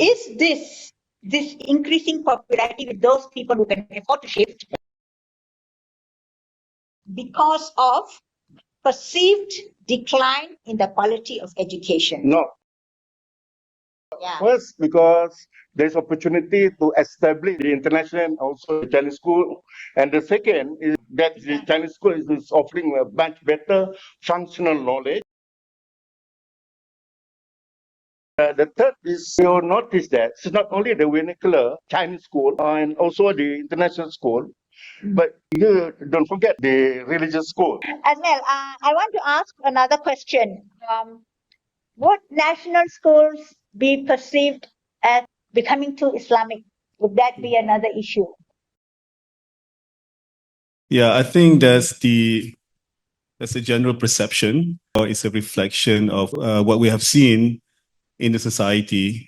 Is this increasing popularity with those people who can afford to shift because of perceived decline in the quality of education? No. Yeah. First, because there's opportunity to establish the international and also the Chinese school. And the second is that the Chinese school is offering a much better functional knowledge. The third is you'll notice that it's not only the vernacular Chinese school and also the international school, but you don't forget the religious school. Azmil, I want to ask another question. Would national schools be perceived as becoming too Islamic? Would that be another issue? Yeah, I think that's a general perception. It's a reflection of what we have seen in the society.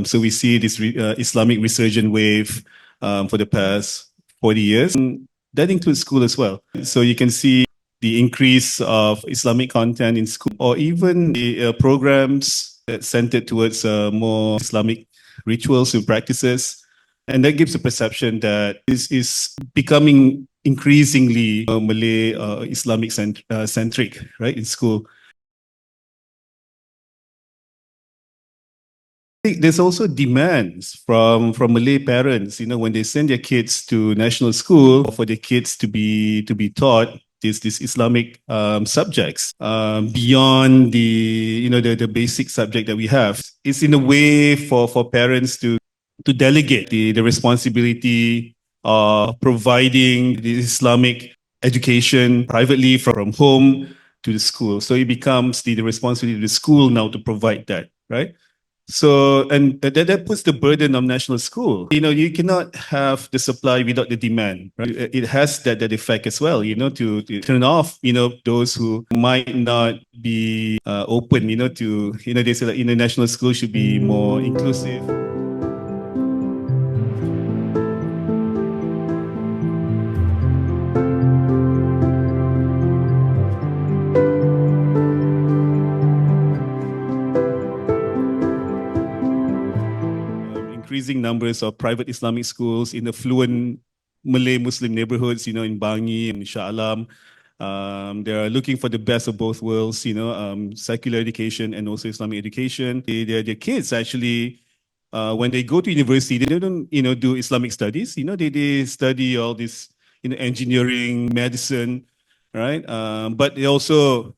So we see this Islamic resurgent wave for the past 40 years. And that includes school as well. So you can see the increase of Islamic content in school, or even the programs that centered towards more Islamic rituals and practices. And that gives a perception that this is becoming increasingly Malay Islamic centric, right, in school. There's also demands from Malay parents, when they send their kids to national school, for their kids to be taught these Islamic subjects beyond the basic subject that we have. It's in a way for parents to delegate the responsibility of providing the Islamic education privately from home to the school. So it becomes the responsibility of the school now to provide that, right? So, and that puts the burden on national school. You cannot have the supply without the demand, right? It has that effect as well, to turn off, those who might not be open, to, they say that, national school should be more inclusive. Increasing numbers of private Islamic schools in affluent Malay Muslim neighborhoods, in Bangi and Shah Alam. They are looking for the best of both worlds, secular education and also Islamic education. Their kids actually, when they go to university, they don't, do Islamic studies. They study all this, engineering, medicine, right? But they also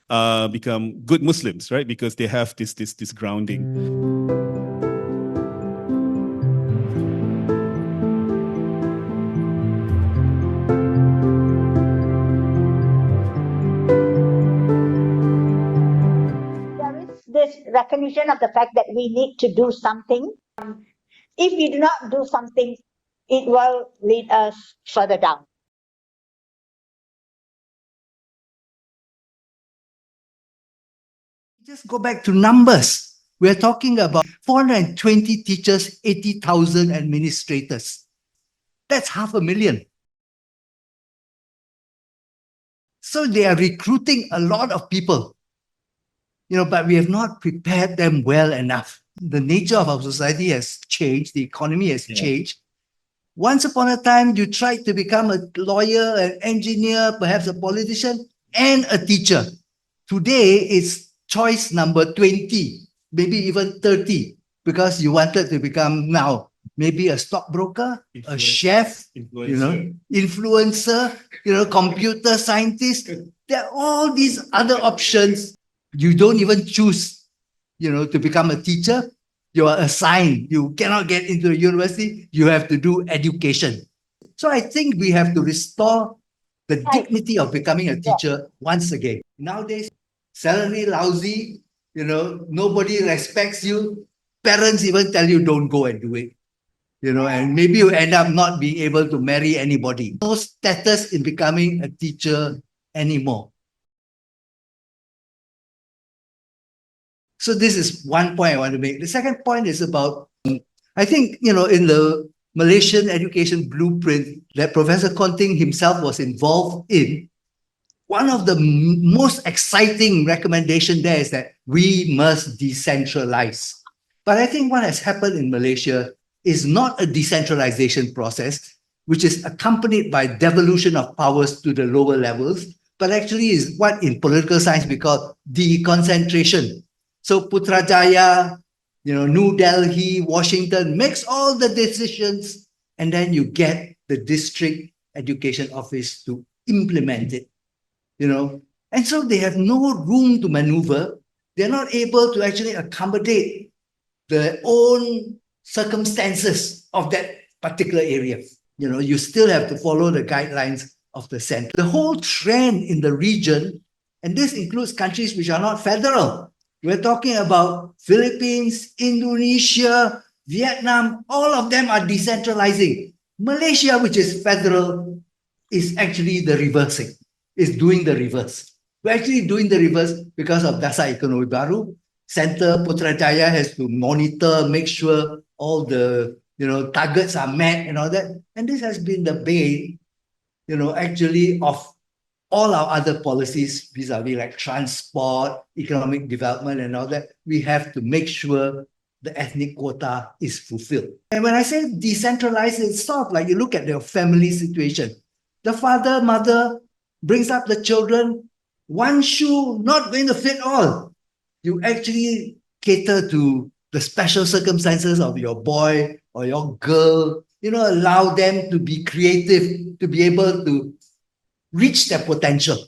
become good Muslims, right? Because they have this grounding. This recognition of the fact that we need to do something. If we do not do something, it will lead us further down. Just go back to numbers. We're talking about 420 teachers, 80,000 administrators. That's 500,000. So they are recruiting a lot of people. But we have not prepared them well enough. The nature of our society has changed. The economy has changed. Once upon a time, you tried to become a lawyer, an engineer, perhaps a politician, and a teacher. Today, it's choice number 20, maybe even 30, because you wanted to become now maybe a stockbroker, a chef, influencer, computer scientist. There are all these other options. You don't even choose, to become a teacher. You are assigned. You cannot get into a university. You have to do education. So I think we have to restore the dignity of becoming a teacher once again. Nowadays, salary lousy, nobody respects you. Parents even tell you don't go and do it. And maybe you end up not being able to marry anybody. No status in becoming a teacher anymore. So this is one point I want to make. The second point is about, I think, in the Malaysian education blueprint that Professor Konting himself was involved in, one of the most exciting recommendations there is that we must decentralize. But I think what has happened in Malaysia is not a decentralization process, which is accompanied by devolution of powers to the lower levels, but actually is what in political science we call deconcentration. So Putrajaya, New Delhi, Washington makes all the decisions, and then you get the district education office to implement it, And so they have no room to maneuver. They're not able to actually accommodate their own circumstances of that particular area. You still have to follow the guidelines of the center. The whole trend in the region, and this includes countries which are not federal. We're talking about Philippines, Indonesia, Vietnam, all of them are decentralizing. Malaysia, which is federal, is actually the reversing, is doing the reverse. We're actually doing the reverse because of Dasar Ekonomi Baru. Center Putrajaya has to monitor, make sure all the targets are met and all that. And this has been the bane, actually of all our other policies vis-a-vis like transport, economic development and all that. We have to make sure the ethnic quota is fulfilled. And when I say decentralized, it's sort of like you look at your family situation. The father, mother brings up the children, one shoe not going to fit all. You actually cater to the special circumstances of your boy or your girl, allow them to be creative, to be able to reach their potential.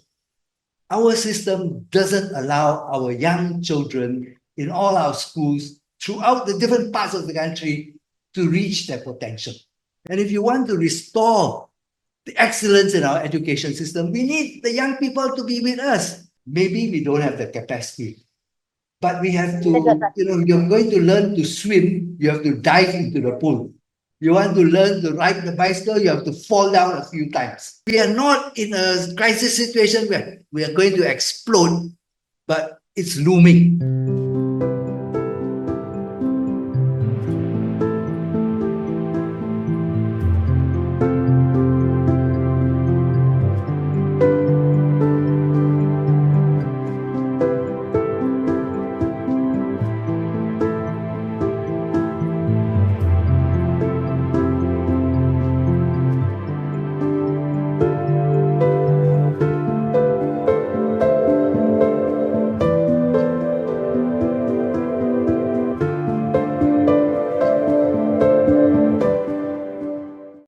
Our system doesn't allow our young children in all our schools throughout the different parts of the country to reach their potential. And if you want to restore the excellence in our education system, we need the young people to be with us. Maybe we don't have the capacity, but we have to, you're going to learn to swim, you have to dive into the pool. You want to learn to ride the bicycle, you have to fall down a few times. We are not in a crisis situation where we are going to explode, but it's looming.